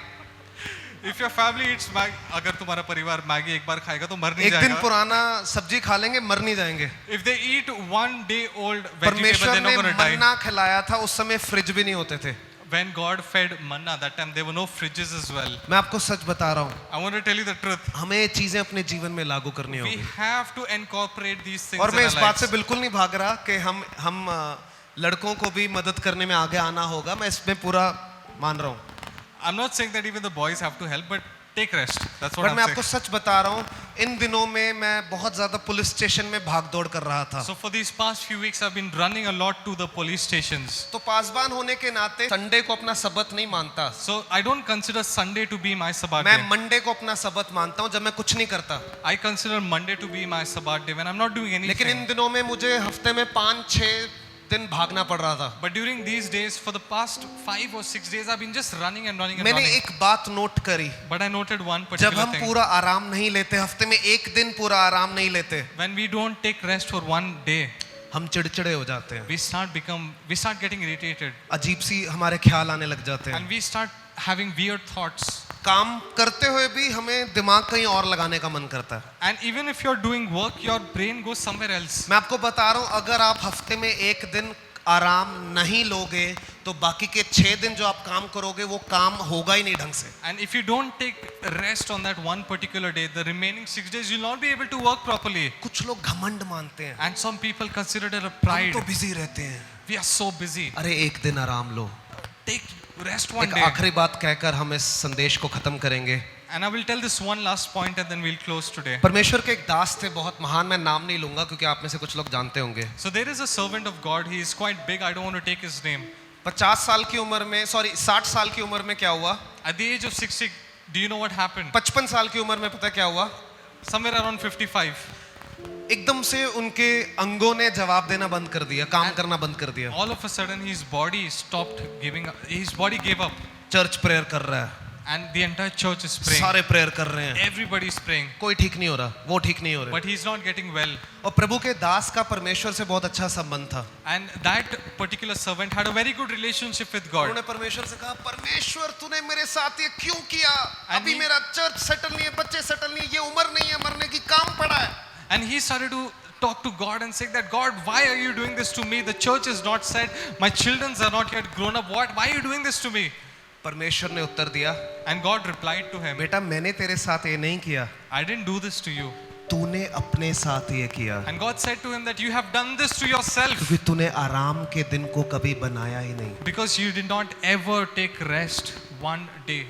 If your family eats Maggi, अगर तुम्हारा परिवार मैगी एक बार खाएगा तो मर नहीं एक दिन जाएगा. पुराना सब्जी खा लेंगे मर नहीं जाएंगे If they eat one day old vegetable, परमेश्वर they're ने not going to die. मन्ना खिलाया था उस समय फ्रिज भी नहीं होते थे When God fed manna, that time there were no fridges as well. मैं आपको सच बता रहा हूँ I want to tell you the truth. हमें ये चीजें अपने जीवन में लागू करनी We होगी have to incorporate these things और in मैं our इस बात से lives. बिल्कुल नहीं भाग रहा कि हम लड़कों को भी मदद करने में आगे आना होगा मैं इसमें पूरा मान रहा हूँ I'm not saying that even the boys have to help, but take rest. That's what but I'm मैं आपको saying. सच बता रहा हूँ इन दिनों में मैं बहुत ज्यादा पुलिस स्टेशन में भाग दौड़ कर रहा था So for these past few weeks, I've been running a lot to the police stations. तो पासबान होने के नाते संडे को अपना सबत नहीं मानता So I don't consider Sunday to be my Sabbath मैं day. मंडे को अपना सबत मानता हूँ जब मैं कुछ नहीं करता I consider Monday to be my Sabbath day when I'm not doing लेकिन इन anything. दिनों में मुझे हफ्ते में 5-6 दिन भागना पड़ रहा था But during these days, for the past 5 or 6 days, I've been just running and running and मैंने running. एक बात नोट करी But I noted one जब particular हम thing. पूरा आराम नहीं लेते हफ्ते में एक दिन पूरा आराम नहीं लेते When we don't take rest for one day, हम चिड़चिड़े हो जाते हैं we start getting irritated, अजीब सी हमारे ख्याल आने लग जाते हैं and we start having weird thoughts. काम करते हुए भी हमें दिमाग कहीं और लगाने का मन करता है And even if you're doing work, your brain goes somewhere else. मैं आपको बता रहा हूँ अगर आप हफ्ते में एक दिन आराम नहीं लोगे तो बाकी के 6 दिन जो आप काम करोगे वो काम होगा ही नहीं ढंग से And if you don't take rest on that one particular day, the remaining 6 days you'll not be able to work properly. कुछ लोग घमंड मानते हैं And some people consider it a हम pride. तो बिजी रहते हैं We are so busy. अरे एक दिन आराम लो Take rest one एक day. आखिरी बात कहकर हम इस संदेश को खत्म करेंगे And I will tell this one last point and then we'll close today. परमेश्वर के एक दास थे बहुत महान मैं नाम नहीं लूंगा क्योंकि आप में से कुछ लोग जानते होंगे So there is a servant of God. He is quite big. I don't want to take his name. 50 साल की उम्र में 60 साल की उम्र में क्या हुआ At the age of 60, do you know what happened? 55 साल की उम्र में पता क्या हुआ Somewhere around 55. एकदम से उनके अंगों ने जवाब देना बंद कर दिया काम करना बंद कर दिया All of a sudden, his body stopped giving up. His body gave up. Church prayer कर रहा है And the entire church is praying. सारे प्रेयर कर रहे हैं Everybody is praying. कोई ठीक नहीं हो रहा वो ठीक नहीं हो रहे But he's not getting well. और प्रभु के दास का परमेश्वर से बहुत अच्छा संबंध था And that particular servant had a very good relationship with God. उन्होंने परमेश्वर से कहा परमेश्वर तूने मेरे साथ ये क्यों किया अभी he- मेरा चर्च सेटल नहीं है बच्चे सेटल नहीं है ये उम्र नहीं है मरने की काम पड़ा है And he started to talk to God and say that, God, why are you doing this to me? The church is not set. My children are not yet grown up. Why are you doing this to me? परमेश्वर ने उत्तर दिया And God replied to him, बेटा मैंने तेरे साथ ये नहीं किया I didn't do this to you. तूने अपने साथ ये किया And God said to him that you have done this to yourself क्योंकि तूने आराम के दिन को कभी बनाया ही नहीं because you did not ever take rest one day.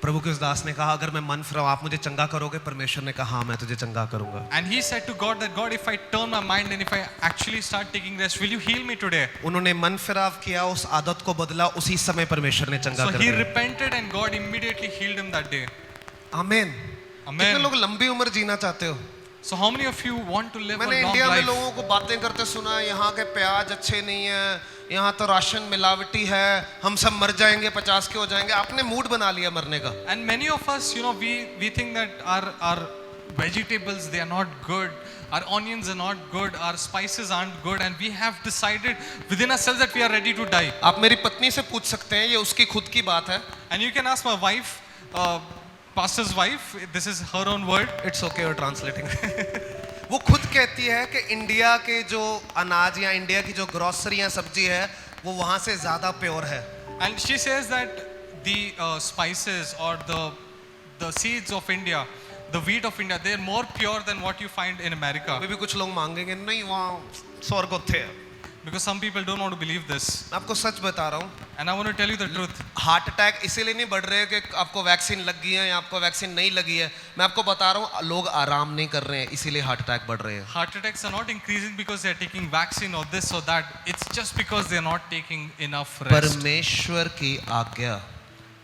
प्रभु के उस दास ने कहा अगर मैं मन फिराऊं आप मुझे चंगा करोगे परमेश्वर ने कहा हाँ मैं तुझे चंगा करूंगा And he said to God that, God, if I turn my mind and if I actually start taking rest, will you heal me today? उन्होंने मन फिराव किया उस आदत को बदला उसी समय परमेश्वर ने चंगा So कर he दिया repented and God immediately healed him that day. आमीन Amen. कितने लोग लंबी उम्र जीना चाहते हो So how many of you want to live मैंने a long इंडिया में life? लोगों को बातें करते सुना यहाँ के प्याज अच्छे नहीं है यहाँ तो राशन मिलावटी है हम सब मर जाएंगे 50 के हो जाएंगे आपने मूड बना लिया मरने का And many of us, we think that our vegetables, they are not good, our onions are not good, our spices aren't good, and we have decided within ourselves that we are ready to die. आप मेरी पत्नी से पूछ सकते हैं ये उसकी खुद की बात है And you can ask my wife, pastor's wife, this is her own word. It's okay और ट्रांसलेटिंग वो खुद कहती है कि इंडिया के जो अनाज या इंडिया की जो ग्रोसरी या सब्जी है वो वहाँ से ज़्यादा प्योर है. And she says that the spices or the seeds of India, the wheat of India, they are more pure than what you find in America. अभी भी कुछ लोग मांगेंगे नहीं वहाँ स्वर्ग होते हैं. Because some people don't want to believe this. मैं आपको सच बता रहा हूँ. And I want to tell you the truth. Heart attack इसीलिए नहीं बढ़ रहे कि आपको वैक्सीन लग गई है या आपको वैक्सीन नहीं लगी है. मैं आपको बता रहा हूँ लोग आराम नहीं कर रहे हैं इसीलिए हार्ट अटैक बढ़ रहे हैं. Heart attacks are not increasing because they are taking vaccine or this or that. It's just because they are not taking enough rest. परमेश्वर की आज्ञा.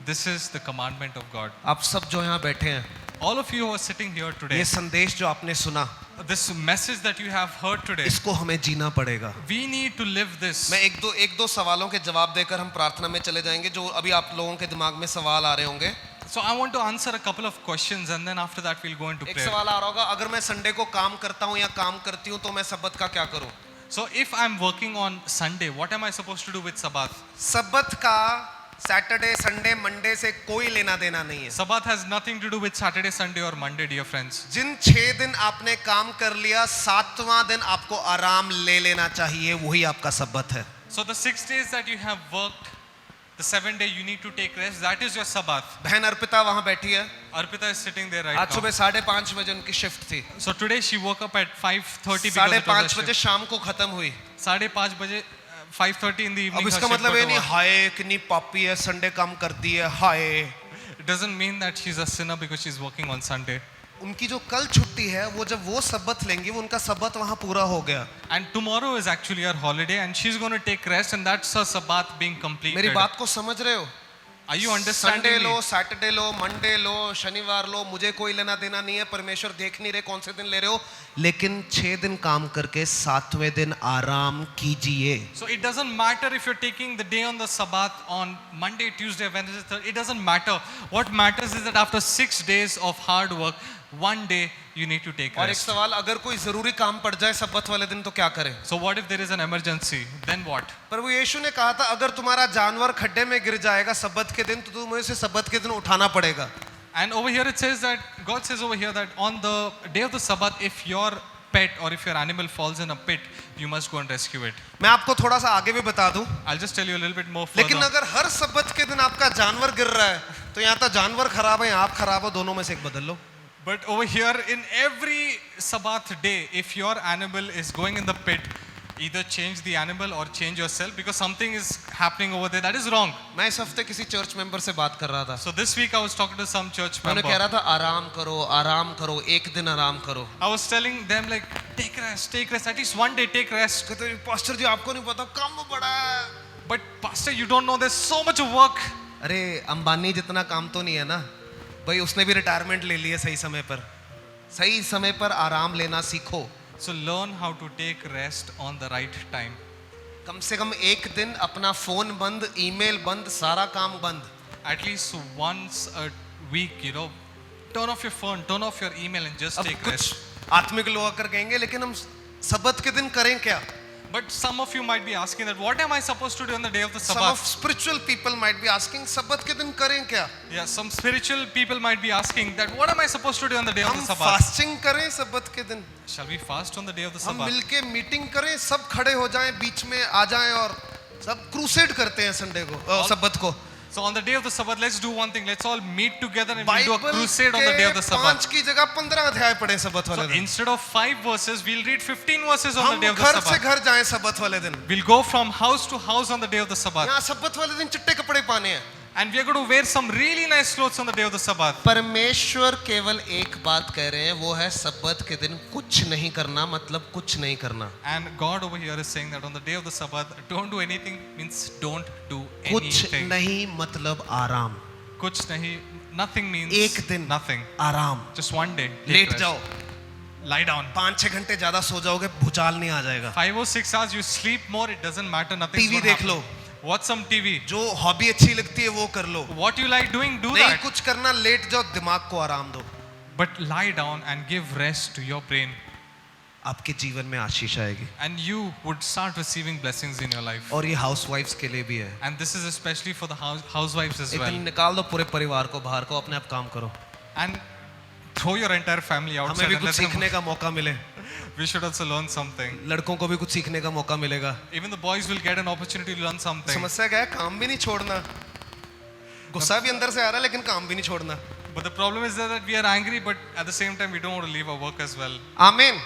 This is the commandment of God. आप सब जो यहाँ बैठे हैं, All of you who are sitting here today, ये संदेश जो आपने सुना, this message that you have heard today, इसको हमें जीना पड़ेगा. we need to live this. मैं एक दो सवालों के जवाब देकर हम प्रार्थना में चले जाएंगे जो अभी आप लोगों के दिमाग में सवाल आ रहे होंगे. So I want to answer a couple of questions and then after that we'll go into एक prayer. सवाल आ रहा होगा, अगर मैं संडे को काम करता हूँ या काम करती हूँ तो मैं सब्बत का क्या करूँ? So if I'm working on Sunday, what am I supposed to do with Sabbath? सब्बत का सैटरडे संडे मंडे से कोई लेना देना नहीं है. Sabbath has nothing to do with Saturday, Sunday or Monday, dear friends. जिन 6 दिन आपने काम कर लिया, 7वां दिन आपको आराम ले लेना चाहिए, वही आपका सब्बत है. So the 6 days that you have worked, the 7th day you need to take rest, that is your Sabbath. बहन अर्पिता वहां बैठी है. Arpita is sitting there right आज now. सुबह 5:30 बजे उनकी शिफ्ट थी. So today she woke up at 5:30 because it was 5:30 a बजे shift. शाम को खत्म हुई. 5:30 बजे 5:30 in the evening. अब her इसका shift मतलब got ये नहीं over. हाय कितनी पापी है, संडे काम करती है, हाय. It doesn't mean that she's a sinner because she's working on Sunday. उनकी जो कल छुट्टी है वो जब वो सब्बत लेंगी वो उनका सब्बत वहां पूरा हो गया. And tomorrow is actually her holiday and she's going to take rest and that's her Sabbath being completed. मेरी बात को समझ रहे हो? Are you संडे understanding लो, me? सैटरडे लो, मंडे लो, शनिवार लो, मुझे कोई लेना देना नहीं है. परमेश्वर देख नहीं रहे कौन से दिन ले रहे हो, लेकिन 6 दिन काम करके 7वें दिन आराम कीजिए. So it doesn't matter if you're taking the day on the Sabbath on Monday, Tuesday, Wednesday, Thursday. It doesn't matter. What matters is that after 6 days of hard work, one day you need to take और एक rest. सवाल, अगर कोई जरूरी काम पड़ जाए सब्बत वाले दिन तो क्या करें? So what if there is an emergency? Then what? प्रभु यीशु ने कहा था अगर तुम्हारा जानवर खड्डे में गिर जाएगा सब्बत के दिन तो तुम्हें उसे सब्बत के दिन उठाना पड़ेगा. And over here it says that, God says over here that on the day of the Sabbath, if your pet or if your animal falls in a pit, you must go and rescue it. मैं आपको थोड़ा सा आगे भी बता दूं, I'll just tell you a little bit more लेकिन further. अगर हर सब्बत के दिन आपका जानवर गिर रहा है तो या तो जानवर खराब है या आप खराब हो, दोनों में से एक बदल लो. But over here, in every Sabbath day, if your animal is going in the pit, either change the animal or change yourself because something is happening over there that is wrong. मैं इस हफ्ते किसी church member से बात कर रहा था. So this week I was talking to some church उन्होंने कह member. रहा था आराम करो, एक दिन आराम करो. I was telling them like, take rest, at least one day take rest. कहते पास्टर जी आपको नहीं पता काम बड़ा है. But pastor, you don't know there's so much work. अरे अंबानी जितना काम तो नहीं है ना भाई, उसने भी रिटायरमेंट ले लिया सही समय पर. सही समय पर आराम लेना सीखो. So learn how to take rest on the right time. कम से कम एक दिन अपना फोन बंद, ईमेल बंद, सारा काम बंद. At least once a week, turn off your phone, turn off your email and just अब take कुछ rest. आत्मिक लोग आकर कहेंगे लेकिन हम सब्बत के दिन करें क्या? But some of you might be asking that, what am I supposed to do on the day of the Some of Sabbath? spiritual people might be asking सब्बत के दिन करें क्या? Yeah, some spiritual people might be asking that, what am I supposed to do on the day of हम the Sabbath? Fasting करें सब्बत के दिन, Shall we fast on the day of the हम Sabbath? मिलके मीटिंग करें, सब खड़े हो जाएं, बीच में आ जाएं और सब क्रूसेड करते हैं संडे को, सब्बत को. So on the day of the Sabbath, let's do one thing. Let's all meet together and we'll do a Bible crusade on the day के of the Sabbath. 5 की जगह 15 अध्याय पढ़ें सब्बत So वाले दिन. instead of 5 verses, we'll read 15 verses on the हम day of the घर से Sabbath. घर जाएं सब्बत वाले दिन. We'll go from house to house on the day of the Sabbath. यहाँ सब्बत वाले दिन चिट्टे कपड़े पाने हैं. And we are going to wear some really nice clothes on the day of the Sabbath. परमेश्वर केवल एक बात कह रहे हैं, वो है सब्बत के दिन कुछ नहीं करना, मतलब कुछ नहीं करना. And God over here is saying that on the day of the Sabbath, don't do anything means don't do कुछ anything. नहीं मतलब आराम. Kuch nahi, nothing means एक दिन nothing. आराम. Just one day. take let rest. जाओ, Lie down. 5-6 घंटे ज्यादा सो जाओगे, भूचाल नहीं आ जाएगा. 5 or 6 hours you sleep more, it doesn't matter, nothing. TV देख लो, Watch some TV. जो हॉबी अच्छी लगती है वो कर लो. What you like doing, do नहीं that. कुछ करना, लेट जाओ, दिमाग को आराम दो. But lie down and give rest to your brain. आपके जीवन में आशीष आएगी. And you would start receiving blessings in your life. और ये हाउसवाइफ्स के लिए भी है. And this is especially for the housewives as एक well. दिन निकाल दो पूरे परिवार को बाहर को, अपने आप काम करो. And throw your entire family हमें outside भी and कुछ let them सीखने का मौका मिले, we should also learn something. लड़कों को भी कुछ सीखने का मौका मिलेगा। Even the boys will get an opportunity to learn something. समस्या क्या है? काम भी नहीं छोड़ना, गुस्सा भी अंदर से आ रहा है लेकिन काम भी नहीं छोड़ना। But the problem is that we are angry, but at the same time we don't want to leave our work as well. आमीन।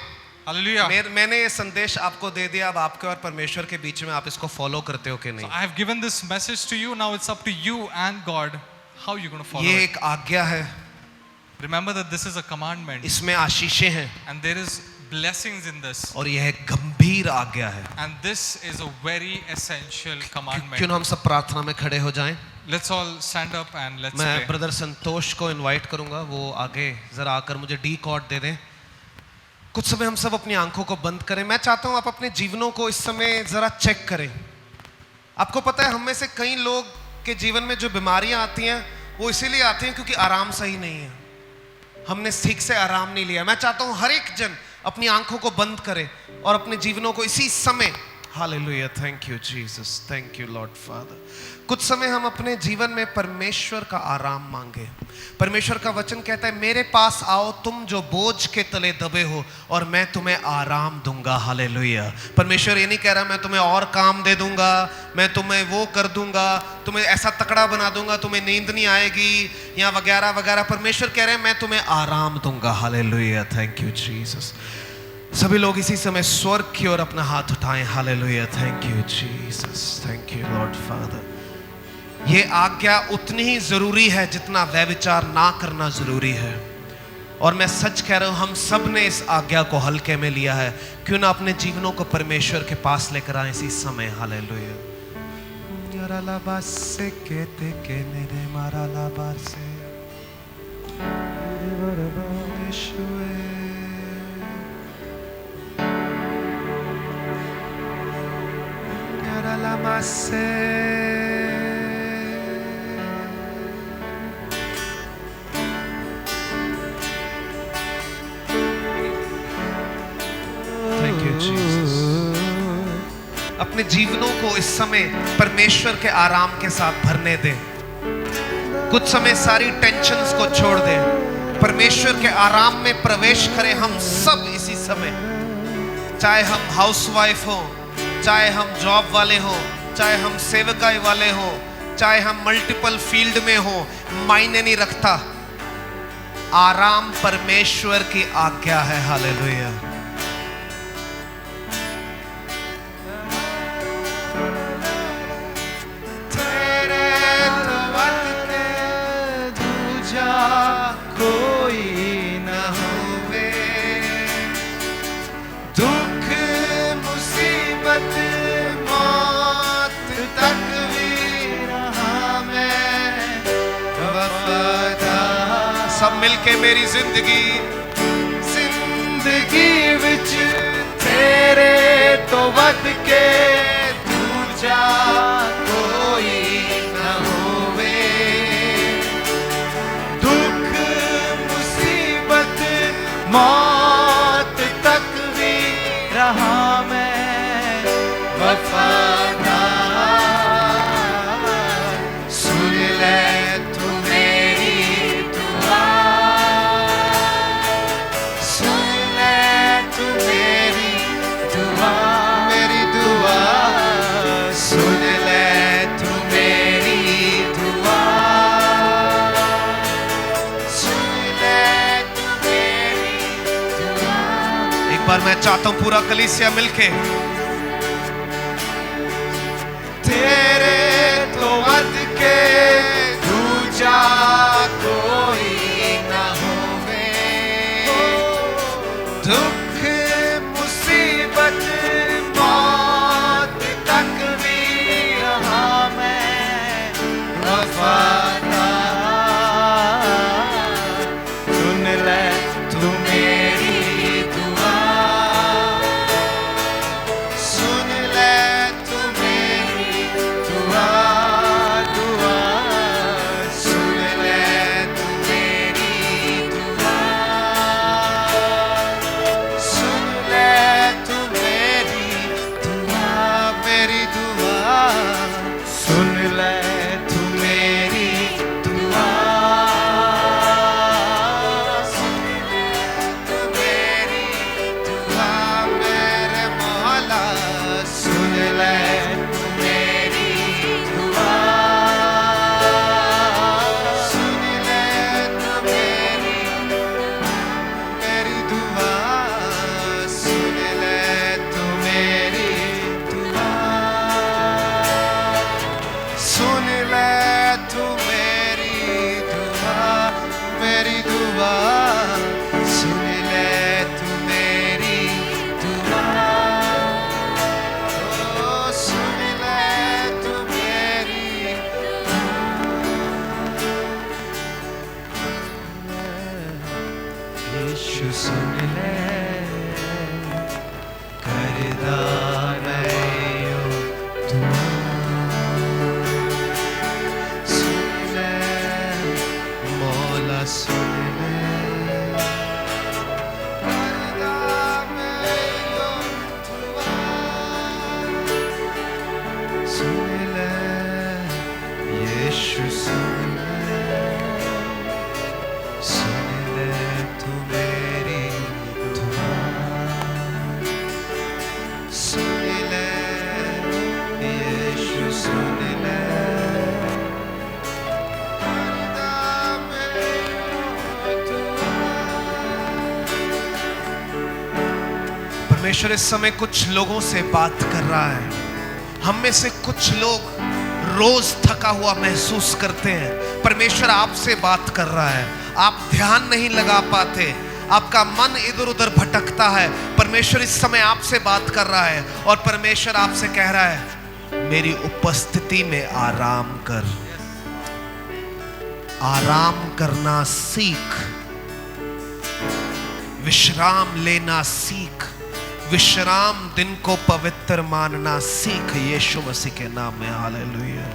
Hallelujah. मैंने ये संदेश आपको दे दिया, अब आपके और परमेश्वर के बीच में आप इसको फॉलो करते हो कि So नहीं? I have given this message to you. Now it's up to you and God. How are you going to follow ये it? एक आज्ञा है, Remember that this is a commandment, इसमें आशीषें हैं and there is blessings in this. और यह एक गंभीर आज्ञा है। And this is a very essential commandment. क्यों ना हम सब प्रार्थना में खड़े हो जाएं? Let's all stand up and let's मैं pray. ब्रदर संतोष को इनवाइट करूंगा, वो आगे जरा आकर मुझे डी कॉर्ड दे दें। कुछ समय हम सब अपनी आंखों को बंद करें। मैं चाहता हूं आप अपने जीवनों को इस समय जरा चेक करें। आपको पता है हम में से कई लोग के जीवन में जो बीमारियां आती हैं वो इसीलिए आती हैं क्योंकि आराम सही नहीं है, हमने ठीक से आराम नहीं लिया। मैं चाहता हूं हर एक जन अपनी आंखों को बंद करे और अपने जीवनों को इसी समय, hallelujah, thank you Jesus, thank you Lord father, कुछ समय हम अपने जीवन में परमेश्वर का आराम मांगे। परमेश्वर का वचन कहता है मेरे पास आओ तुम जो बोझ के तले दबे हो और मैं तुम्हें आराम दूंगा। हालेलुया। परमेश्वर ये नहीं कह रहा मैं तुम्हें और काम दे दूंगा, मैं तुम्हें वो कर दूंगा, तुम्हें ऐसा तकड़ा बना दूंगा तुम्हें नींद नहीं आएगी या वगैरह वगैरह। परमेश्वर कह रहे हैं मैं तुम्हें आराम दूंगा। Hallelujah, thank you Jesus. सभी लोग इसी समय स्वर्ग की ओर अपना हाथ उठाएं। Hallelujah, thank you Jesus, thank you Lord father. ये आज्ञा उतनी ही जरूरी है जितना व्यभिचार ना करना जरूरी है। और मैं सच कह रहा हूं हम सब ने इस आज्ञा को हल्के में लिया है। क्यों ना अपने जीवनों को परमेश्वर के पास लेकर आए इसी समय। हालेलुया। Thank you Jesus. अपने जीवनों को इस समय परमेश्वर के आराम के साथ भरने दें। कुछ समय सारी टेंशन्स को छोड़ दें, परमेश्वर के आराम में प्रवेश करें हम सब इसी समय। चाहे हम हाउसवाइफ हो, चाहे हम जॉब वाले हो, चाहे हम सेवकाई वाले हो, चाहे हम मल्टीपल फील्ड में हो, मायने नहीं रखता। आराम परमेश्वर की आज्ञा है। हालेलुया। कोई न होवे, दुख मुसीबत मौत तक भी रहा मैं वफादार। सब मिलके मेरी जिंदगी विच तेरे तो वध के दूजा कोई न होवे, मौत तक भी रहा मैं वफादार। सुन ले तू मेरी दुआ, सुन ले तू मेरी दुआ, मेरी दुआ, सुन ले तू मेरी दुआ, पर मैं चाहता हूं पूरा कलीसिया मिलके तेरे तो वध के दूजा कोई ना होवे, दुख मुसीबत मौत तक भी रहा मैं वफादार। सुन ले तू मेरी दुआ, सुन ले तू मेरी दुआ, दुआ, सुन ले परमेश्वर इस समय कुछ लोगों से बात कर रहा है। हम में से कुछ लोग रोज थका हुआ महसूस करते हैं। परमेश्वर आपसे बात कर रहा है, आप ध्यान नहीं लगा पाते, आपका मन इधर उधर भटकता है। परमेश्वर इस समय आपसे बात कर रहा है और परमेश्वर आपसे कह रहा है, मेरी उपस्थिति में आराम कर। आराम करना सीख, विश्राम लेना सीख, विश्राम दिन को पवित्र मानना सीख, यीशु मसीह के नाम में। हालेलुया।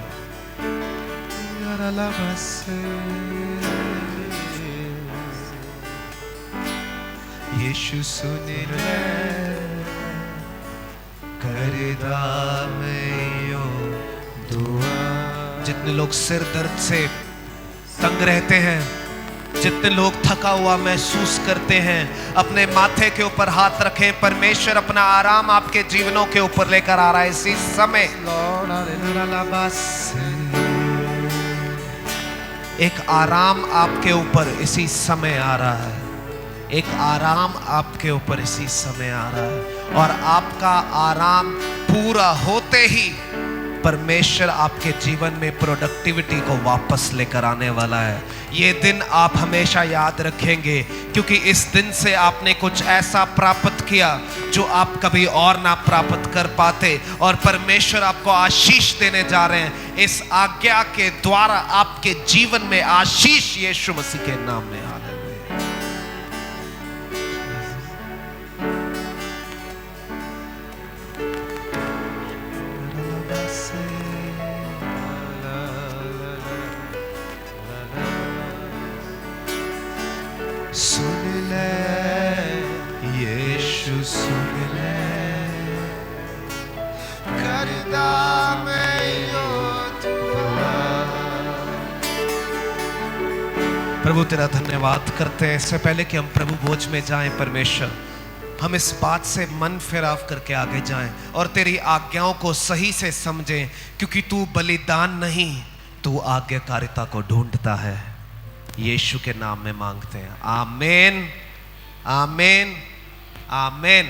यीशु सुन ले करदा मैं यो दुआ। जितने लोग सिर दर्द से तंग रहते हैं, जितने लोग थका हुआ महसूस करते हैं, अपने माथे के ऊपर हाथ रखें। परमेश्वर अपना आराम आपके जीवनों के ऊपर लेकर आ रहा है इसी समय। एक आराम आपके ऊपर इसी समय आ रहा है, एक आराम आपके ऊपर इसी समय आ रहा है। और आपका आराम पूरा होते ही परमेश्वर आपके जीवन में प्रोडक्टिविटी को वापस लेकर आने वाला है। ये दिन आप हमेशा याद रखेंगे, क्योंकि इस दिन से आपने कुछ ऐसा प्राप्त किया जो आप कभी और ना प्राप्त कर पाते। और परमेश्वर आपको आशीष देने जा रहे हैं इस आज्ञा के द्वारा। आपके जीवन में आशीष यीशु मसीह के नाम में। हालेलुया। सुन ले यीशु, सुन ले करदा मैं यो दुआ। प्रभु तेरा धन्यवाद करते हैं। इससे पहले कि हम प्रभु भोज में जाएं, परमेश्वर हम इस बात से मन फिराव करके आगे जाएं और तेरी आज्ञाओं को सही से समझें, क्योंकि तू बलिदान नहीं, तू आज्ञाकारिता को ढूंढता है। यीशु के नाम में मांगते हैं, आमीन, आमीन, आमीन।